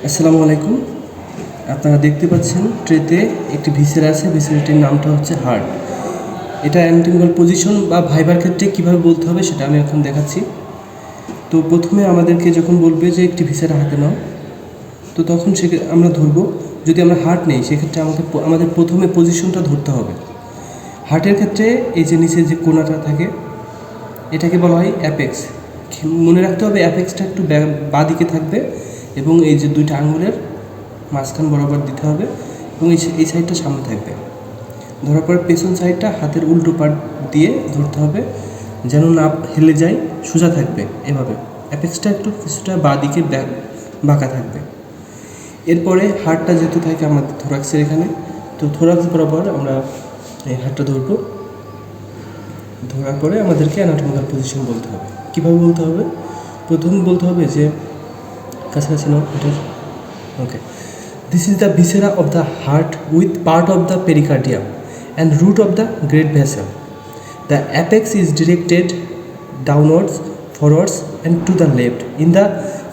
আসসালামু আলাইকুম। আপনারা দেখতে পাচ্ছেন ট্রেতে একটি ভিসেরা আছে। ভিসেরাটির নামটা হচ্ছে হার্ট। এটা অ্যানাটমিক্যাল পজিশন বা ভাইবার ক্ষেত্রে কীভাবে বলতে হবে সেটা আমি এখন দেখাচ্ছি। তো প্রথমে আমাদেরকে যখন বলবে যে একটি ভিসেরা হাতে নাও, তো তখন আমরা ধরবো। যদি আমরা হার্ট নেই সেক্ষেত্রে আমাদের প্রথমে পজিশনটা ধরতে হবে। হার্টের ক্ষেত্রে এই যে নিচে যে কোণাটা থাকে এটাকে বলা হয় অ্যাপেক্স। মনে রাখতে হবে অ্যাপেক্সটা একটু বাঁ দিকে থাকবে এবং এই যে দুইটা আঙুলের মাঝখান বরাবর দিতে হবে এবং এই সাইডটা সামনে থাকবে। ধরার পর পেছন সাইডটা হাতের উল্টো পাট দিয়ে ধরতে হবে যেন না হেলে যায়, সোজা থাকবে। এভাবে অ্যাপেক্সটা একটু কিছুটা বাঁ দিকে বাঁকা থাকবে। এরপরে হাড়টা যেহেতু থাকে আমাদের থোরাক্সের এখানে, তো থোরাক্স বরাবর আমরা এই হাড়টা ধরবো। ধরার পরে আমাদেরকে অ্যানাটমিক্যাল পজিশন বলতে হবে। কীভাবে বলতে হবে? প্রথম বলতে হবে যে কাছাকাছি নাও এটার। ওকে, this is the viscera of the heart with part of the pericardium and root of the great vessel. The apex is directed downwards, forwards and to the left in the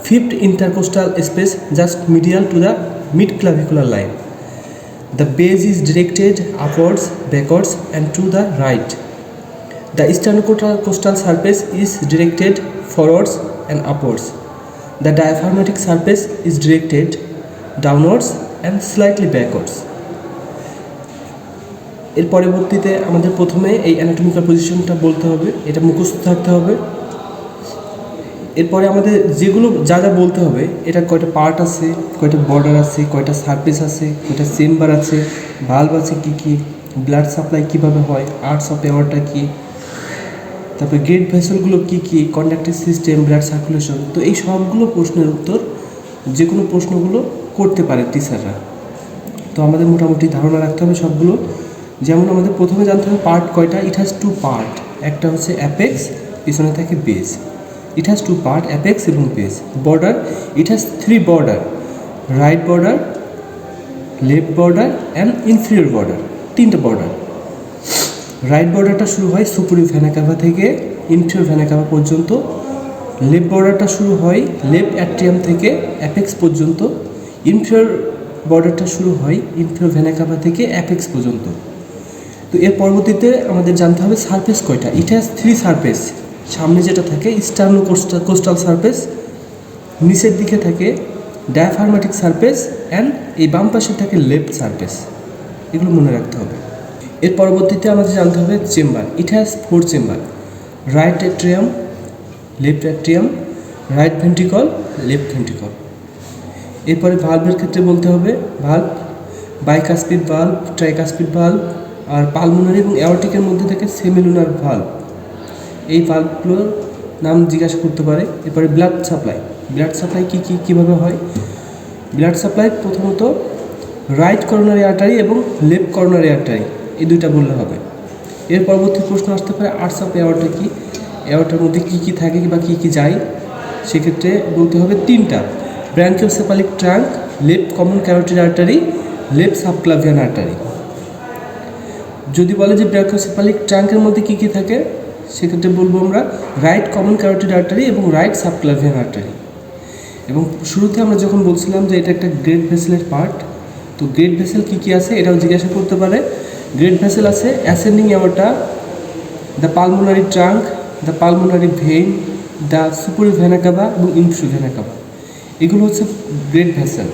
fifth intercostal space just medial to the mid-clavicular line. The base is directed upwards, backwards and to the right. The sternocostal surface is directed forwards and upwards. The diaphragmatic surface is directed downwards and slightly backwards. এর পরবর্তীতে আমাদের প্রথমে এই anatomical পজিশনটা বলতে হবে, এটা মুখস্থ থাকতে হবে। এরপরে আমাদের যেগুলো যা যা বলতে হবে, এটা কয়টা পার্ট আছে, কয়টা বর্ডার আছে, কয়টা সারফেস আছে, কয়টা চেম্বার আছে, ভালভ আছে কী কী, ব্লাড সাপ্লাই কীভাবে হয়, আর্টস অফ এওয়ারটা কী, তারপরে গ্রেড ভেসেলগুলো কী কী, কন্ডাক্টিভ সিস্টেম, ব্লাড সার্কুলেশন। তো এই সবগুলো প্রশ্নের উত্তর যে কোনো প্রশ্নগুলো করতে পারে টিচাররা। তো আমাদের মোটামুটি ধারণা রাখতে হবে সবগুলো। যেমন আমাদের প্রথমে জানতে হবে পার্ট কয়টা। It has two part. একটা হচ্ছে অ্যাপেক্স, পিছনে থাকে base. It has two part, apex এবং base. Border, it has 3 border, right border, left border and inferior border. 3টা বর্ডার। রাইট বর্ডারটা শুরু হয় সুপিরিয়র ভেনা কাভা থেকে ইনফিরিয়র ভেনা কাভা পর্যন্ত। লেফট বর্ডারটা শুরু হয় লেফট অ্যাট্রিয়াম থেকে অ্যাপেক্স পর্যন্ত। ইনফিরিয়র বর্ডারটা শুরু হয় ইনফিরিয়র ভেনা কাভা থেকে অ্যাপেক্স পর্যন্ত। তো এর পরবর্তীতে আমাদের জানতে হবে সারফেস কয়টা। It has 3 surface. সামনে যেটা থাকে স্টার্নোকোস্টাল সারফেস, নিচের দিকে থাকে ডায়াফ্রাগমাটিক সারফেস অ্যান্ড এই বাম পাশে থাকে লেফট সারফেস। এগুলো মনে রাখতে হবে। এর পরবর্তীতে আমাদের জানতে হবে chamber. It has 4 chamber, right atrium, left atrium, right ventricle, left ventricle. এরপরে ভালভের ক্ষেত্রে বলতে হবে valve, bicuspid valve, tricuspid valve আর পালমোনারি এবং অ্যাওর্টিকের মধ্যে থাকে সেমিলুনার ভালভ। এই ভালভগুলোর নাম জিজ্ঞাসা করতে পারে। এরপরে ব্লাড সাপ্লাই। ব্লাড সাপ্লাই কীভাবে হয়? ব্লাড সাপ্লাই প্রথমত রাইট করোনারি আর্টারি এবং লেফট করোনারি আর্টারি, এই দুইটা বললে হবে। এর পরবর্তী প্রশ্ন আসতে পারে আর্টস অফ এওয়ারটা কী, এওয়ারটার মধ্যে কী থাকে বা কী যায়। সেক্ষেত্রে বলতে হবে 3টা, brachiocephalic trunk, left common carotid artery, left subclavian artery. যদি বলে যে ব্র্যাঙ্কিওসেফালিক ট্রাঙ্কের মধ্যে কী থাকে, সেক্ষেত্রে বলবো আমরা রাইট কমন ক্যারোটিড আর্টারি এবং রাইট সাবক্লাভিয়ান আর্টারি। এবং শুরুতে আমরা যখন বলছিলাম যে এটা একটা গ্রেট ভেসেলের পার্ট, তো গ্রেট ভেসেল কী আছে এটাও জিজ্ঞাসা করতে পারে। গ্রেট ভেসেল আছে ascending aorta, the pulmonary trunk, the pulmonary vein, the superior vena cava এবং ইনফিরিয়র ভেনা কাভা। এগুলো হচ্ছে গ্রেট ভেসেল।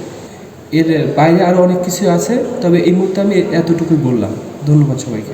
এর বাইরে আরও অনেক কিছু আছে, তবে এই মুহূর্তে আমি এতটুকুই বললাম। ধন্যবাদ সবাইকে।